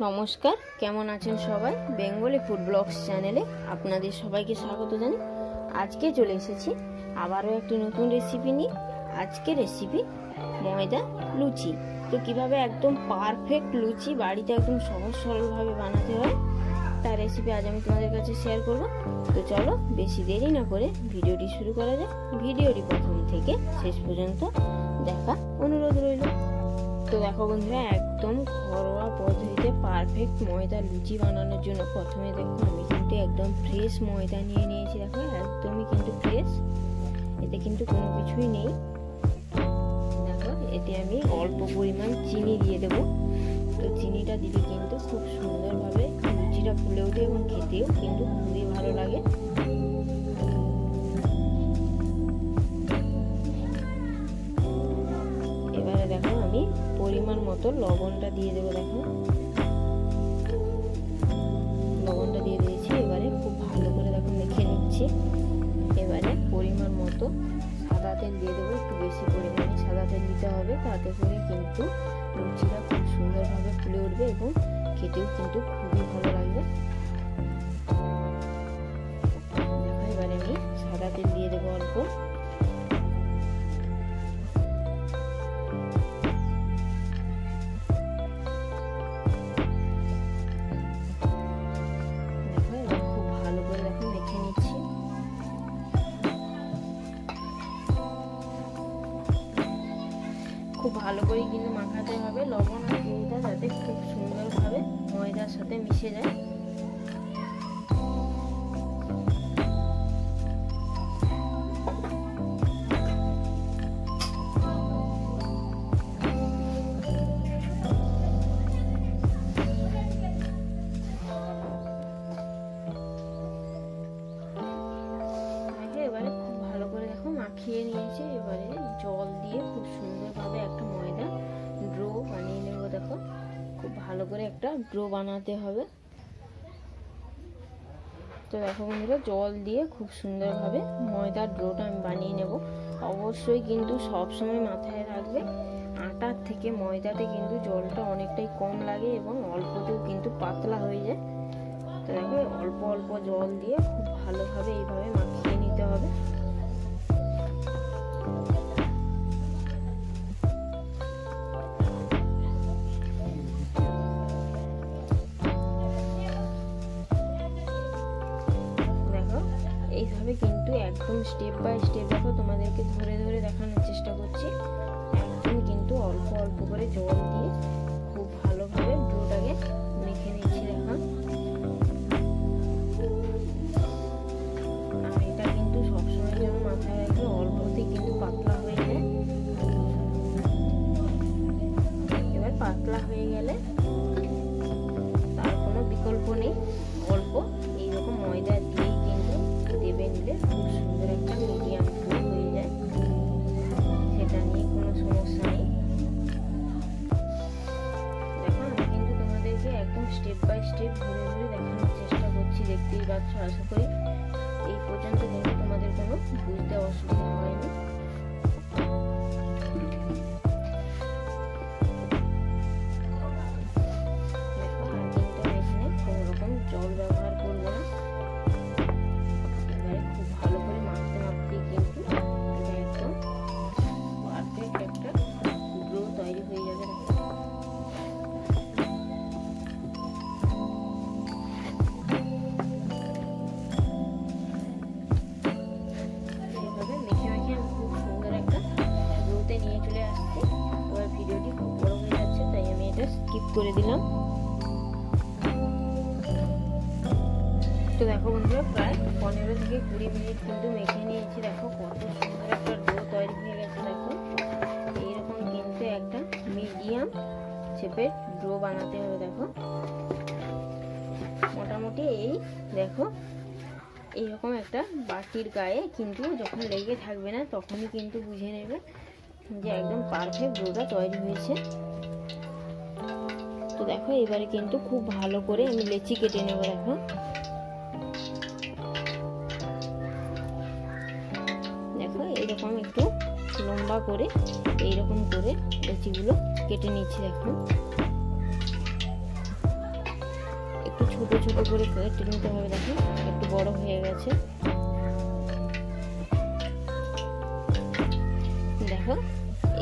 নমস্কার, কেমন আছেন সবাই? বেঙ্গলি ফুড ব্লগস চ্যানেলে আপনাদের সবাইকে স্বাগত জানাই। আজকে চলে এসেছি আবারও একটি নতুন রেসিপি নিয়ে। আজকে রেসিপি ময়দা লুচি। তো কিভাবে একদম পারফেক্ট লুচি বাড়িতে একদম সহজ সরলভাবে বানাতে হয় তার রেসিপি আজ আমি তোমাদের কাছে শেয়ার করব। তো চলো বেশি দেরি না করে ভিডিওটি শুরু করা যাক। ভিডিওটি প্রথম থেকে শেষ পর্যন্ত দেখা অনুরোধ রইল। তো দেখো বন্ধুরা, একদম ঘরোয়া পদ্ধতিতে পারফেক্ট ময়দা লুচি বানানোর জন্য প্রথমে দেখো আমি কিন্তু একদম ফ্রেশ ময়দা নিয়ে নিয়েছি। দেখো একদমই কিন্তু ফ্রেশ, এতে কিন্তু কোনো কিছুই নেই। দেখো এতে আমি অল্প পরিমাণ চিনি দিয়ে দেব। তো চিনিটা দিলে কিন্তু খুব সুন্দরভাবে লুচিটা ফুলে ওঠে এবং খেতেও কিন্তু খুবই ভালো লাগে। এবারে দেখো আমি পরিমাণ মতো লবণটা দিয়ে দেবো। দেখো লবণটা দিয়ে দিয়েছি। এবারে খুব ভালো করে দেখো মেখে নিচ্ছি। এবারে পরিমাণ মতো সাদা তেল দিয়ে দেবো। একটু বেশি পরিমাণে সাদা তেল দিতে হবে, তাতে করে কিন্তু লুচিটা খুব সুন্দরভাবে ফুলে উঠবে এবং খেতেও কিন্তু খুবই ভালো লাগবে। দেখো এবারে আমি সাদা তেল দিয়ে দেবো অল্প। খুব ভালো করে কিন্তু মাখাতে হবে, লবণ আর চিনিটা যাতে খুব সুন্দরভাবে ময়দার সাথে মিশে যায়। এবারে খুব ভালো করে দেখো মাখিয়ে নিয়েছে। এবারে জল দিয়ে খুব সুন্দরভাবে একটা ময়দা ড্রো বানিয়ে নেব। দেখো খুব ভালো করে একটা ড্রো বানাতে হবে। তো দেখো বন্ধুরা, জল দিয়ে খুব সুন্দরভাবে ময়দার ড্রোটা আমি বানিয়ে নেব। অবশ্যই কিন্তু সবসময় মাথায় রাখবে আটার থেকে ময়দাতে কিন্তু জলটা অনেকটাই কম লাগে এবং অল্পতেও কিন্তু পাতলা হয়ে যায়। তো দেখো অল্প অল্প জল দিয়ে খুব ভালোভাবে এইভাবে মাখিয়ে নিতে হবে। এইভাবে কিন্তু একদম স্টেপ বাই স্টেপ দেখো তোমাদেরকে ধরে ধরে দেখানোর চেষ্টা করছি। একদম কিন্তু অল্প অল্প করে জল দিয়ে খুব ভালোভাবে ডোটাকে মেখে নিচ্ছি। দেখো আর এটা কিন্তু সবসময় যেন মাথায় রাখবে অল্পতেই কিন্তু পাতলা হয়ে যায়। এবার পাতলা হয়ে গেলে তার কোনো বিকল্প নেই, অল্প এইরকম ময়দা দিয়েই কিন্তু দেবে নিলে খুব সুন্দর একটা মিডিয়াম ডো হয়ে যায়, সেটা নিয়ে কোনো সমস্যা নেই। দেখো আমি কিন্তু তোমাদেরকে একদম স্টেপ বাই স্টেপ ধরে ধরে দেখানোর চেষ্টা করছি, দেখতেই পাচ্ছ। আশা করি এই পর্যন্ত কিন্তু তোমাদের কোনো বুঝতে অসুবিধা হয়নি। দেখো আর কিন্তু আমি এখানে কোনো রকম জল ব্যবহার করবো না। খুব ভালো করে মাখতে মাখতে কিন্তু এটা একদম পারফেক্ট একটা ডো তৈরি হয়ে যাবে। এইভাবে মেখে মেখে আমি খুব সুন্দর একটা ডোতে নিয়ে চলে আসছি। এবার ভিডিওটি খুব বড় হয়ে যাচ্ছে, তাই আমি এটা স্কিপ করে দিলাম। তো দেখো বন্ধুরা, প্রায় 15 থেকে 20 মিনিট কিন্তু মেখে নিয়েছি। দেখো কত সুন্দর একটা ডো তৈরি হয়ে গেছে। দেখো এইরকম কিন্তু একটা মিডিয়াম শেপের ডো বানাতে হবে। দেখো মোটামুটি এই দেখো এইরকম একটা বাটির গায়ে কিন্তু যখন লেগে থাকবে না তখনই কিন্তু বুঝে নেবে যে একদম পারফেক্ট ডোটা তৈরি হয়েছে। তো দেখো এবারে কিন্তু খুব ভালো করে আমি লেচি কেটে নেব। দেখো দেখো এইরকম একটু লম্বা করে এইরকম করে লেচিগুলো কেটে নিচ্ছি। দেখো ছোট ছোট করে কেটে নিতে হবে। দেখো একটু বড় হয়ে গেছে। দেখো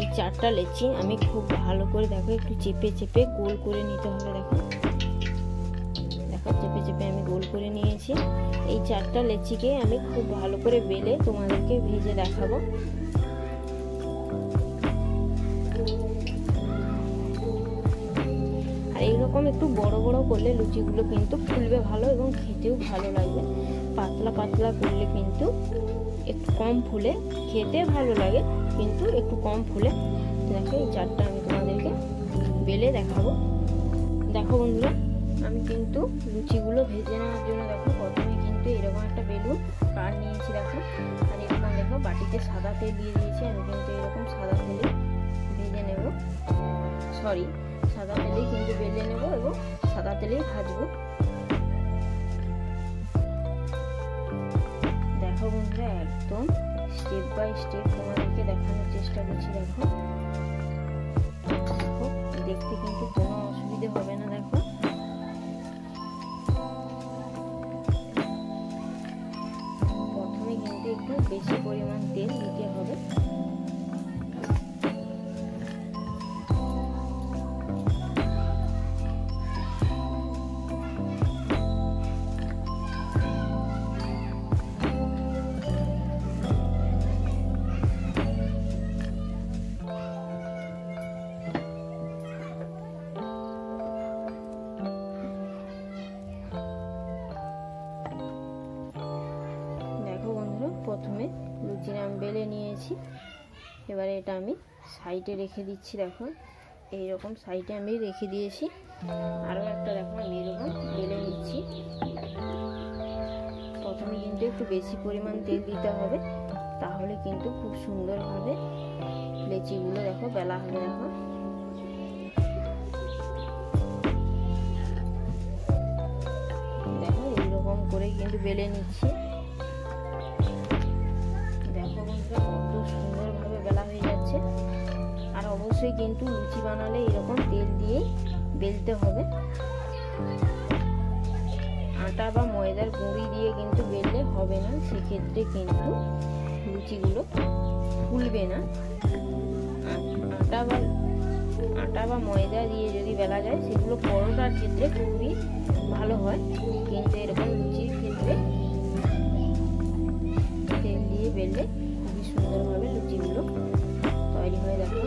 এই 4টা লেচি আমি খুব ভালো করে দেখো একটু চেপে চেপে গোল করে নিতে হবে। দেখো দেখো চেপে চেপে আমি গোল করে নিয়েছি। এই 4টা লেচিকে আমি খুব ভালো করে বেলে তোমাদেরকে ভেজে দেখাবো। আর এইরকম একটু বড় বড় করলে লুচিগুলো কিন্তু ফুলবে ভালো এবং খেতেও ভালো লাগবে। পাতলা পাতলা করলে কিন্তু একটু কম ফুলে খেতে ভালো লাগে, কিন্তু একটু কম ফুলে। দেখো এই 4টা আমি তোমাদেরকে বেলে দেখাবো। দেখো বন্ধুরা, আমি কিন্তু লুচিগুলো ভেজে নেওয়ার জন্য দেখো প্রথমে কিন্তু এরকম একটা বেলুন কাঠ নিয়েছি। দেখো আর এরকম দেখো বাটিতে সাদা তেল দিয়ে দিয়েছি। আমি কিন্তু এরকম সাদা তেলে ভেজে নেব, সরি সাদা তেলেই কিন্তু বেলে নেব এবং সাদা তেলেই ভাজবো। দেখো বন্ধুরা, একদম স্টেপ বাই স্টেপ তোমাদেরকে দেখানোর চেষ্টা করছি। দেখো দেখো দেখতে কিন্তু কোনো অসুবিধা হবে না। দেখো প্রথমে কিন্তু একটু বেশি পরিমাণ তেল দিতে হবে। প্রথমে লুচিটা আমি বেলে নিয়েছি, এবারে এটা আমি সাইডে রেখে দিচ্ছি। দেখো এইরকম সাইডে আমি রেখে দিয়েছি। আরও একটা দেখো আমি এরকম বেলে নিচ্ছি। প্রথমে কিন্তু একটু বেশি পরিমাণ তেল দিতে হবে, তাহলে কিন্তু খুব সুন্দরভাবে লেচিগুলো দেখো বেলা হবে। দেখো দেখো এইরকম করে কিন্তু বেলে নিচ্ছি। কত সুন্দরভাবে বেলা হয়ে যাচ্ছে। আর অবশ্যই কিন্তু লুচি বানালে এরকম তেল দিয়ে বেলতে হবে। আটা বা ময়দার গুঁড়ি দিয়ে কিন্তু বেললে হবে না, সেক্ষেত্রে কিন্তু লুচিগুলো ফুলবে না। আটা বা ময়দা দিয়ে যদি বেলা যায় সেগুলো পরোটার ক্ষেত্রে খুবই ভালো হয়, কিন্তু এরকম লুচির ক্ষেত্রে তেল দিয়ে বেললে খুবই সুন্দরভাবে লুচিগুলো তৈরি হয়ে। দেখো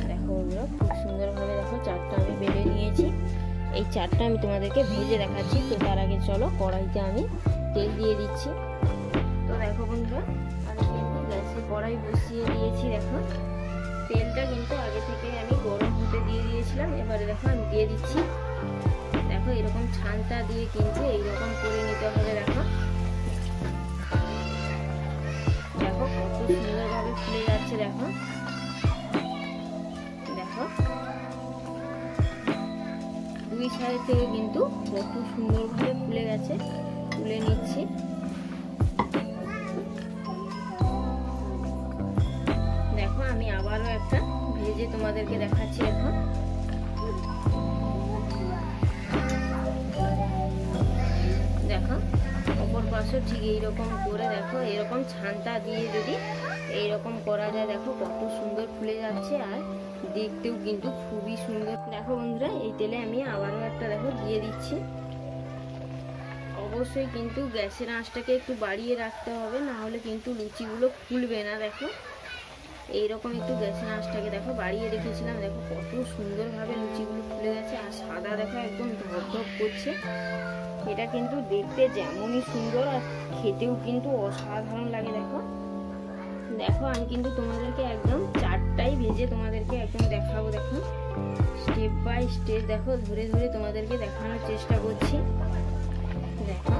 দেখো বন্ধুরা, খুব সুন্দরভাবে দেখো 4টা আমি বেলে নিয়েছি। এই 4টা আমি তোমাদেরকে ভেজে দেখাচ্ছি। তো তার আগে চলো কড়াইতে আমি তেল দিয়ে দিচ্ছি। তো দেখো বন্ধুরা, আমি কিন্তু গ্যাসে কড়াই বসিয়ে দিয়েছি। দেখো তেলটা কিন্তু আগে থেকে আমি গরম হতে দিয়ে দিয়েছিলাম। এবারে দেখো আমি দিয়ে দিচ্ছি। দেখো এরকম ছানটা দিয়ে কিন্তু এইরকম করে নিতে হবে। দেখো দেখো কত সুন্দরভাবে ফুলে যাচ্ছে। দেখো দেখো দুই সাইড থেকে কিন্তু কত সুন্দরভাবে ফুলে গেছে। তুলে নিচ্ছি। দেখো আমি আবারও একটা ভেজে তোমাদেরকে দেখাচ্ছি। এখন দেখো অপর পাশে ঠিক এইরকম করে দেখো এরকম ছানটা দিয়ে যদি এইরকম করা যায়, দেখো কত সুন্দর ফুলে যাচ্ছে আর দেখতেও কিন্তু খুবই সুন্দর। দেখো বন্ধুরা, এই তেলে আমি আবারও একটা দেখো দিয়ে দিচ্ছি। অবশ্যই কিন্তু গ্যাসের আঁচটাকে একটু বাড়িয়ে রাখতে হবে, না হলে কিন্তু লুচিগুলো ফুলবে না। দেখো এইরকম একটু গ্যাসের আঁচটাকে দেখো বাড়িয়ে রেখেছিলাম। দেখো কত সুন্দরভাবে লুচিগুলো ফুলে গেছে আর সাদা দেখো একদম ধপধপ করছে। এটা কিন্তু দেখতে যেমনই সুন্দর আর খেতেও কিন্তু অসাধারণ লাগে। দেখো দেখো আমি কিন্তু তোমাদেরকে একদম 4টাই ভেজে তোমাদেরকে একদম দেখাবো। দেখো স্টেপ বাই স্টেপ দেখো ধরে ধরে তোমাদেরকে দেখানোর চেষ্টা করছি। দেখো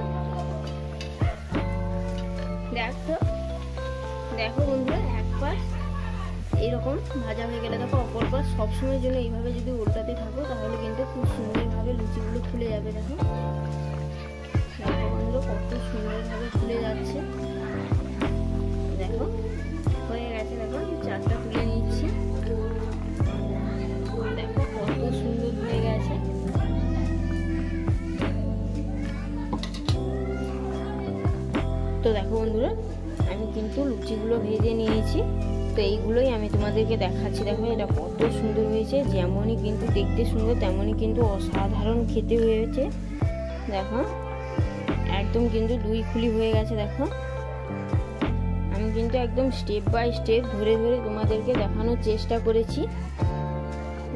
দেখো দেখো বন্ধুরা, এক পাশ এইরকম ভাজা হয়ে গেলে দেখো অপর পাশ সবসময়ের জন্য এইভাবে যদি উল্টাতে থাকো তাহলে কিন্তু খুব সুন্দরভাবে লুচিগুলো ফুলে যাবে। দেখো দেখো বন্ধুরা কত সুন্দরভাবে ফুলে যাচ্ছে। দেখো তো দেখো বন্ধুরা, আমি কিন্তু লুচিগুলো ভেজে নিয়েছি। তো এইগুলোই আমি তোমাদেরকে দেখাচ্ছি। দেখো এটা কত সুন্দর হয়েছে, যেমনই কিন্তু দেখতে সুন্দর তেমনই কিন্তু অসাধারণ খেতে হয়েছে। দেখো একদম কিন্তু দুই খুলি হয়ে গেছে। দেখো আমি কিন্তু একদম স্টেপ বাই স্টেপ ধরে ধরে তোমাদেরকে দেখানোর চেষ্টা করেছি।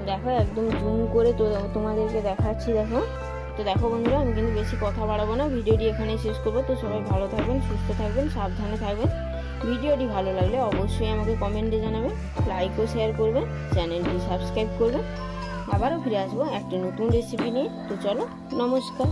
দেখো একদম জুম করে তো তোমাদেরকে দেখাচ্ছি। দেখো তো দেখো বন্ধুরা, আমি কিন্তু বেশি কথা বাড়াবো না, ভিডিওটি এখানেই শেষ করবো। তো সবাই ভালো থাকবেন, সুস্থ থাকবেন, সাবধানে থাকবেন। ভিডিওটি ভালো লাগলে অবশ্যই আমাকে কমেন্টে জানাবেন, লাইক ও শেয়ার করবেন, চ্যানেলটি সাবস্ক্রাইব করবেন। আবারও ফিরে আসবো একটা নতুন রেসিপি নিয়ে। তো চলো, নমস্কার।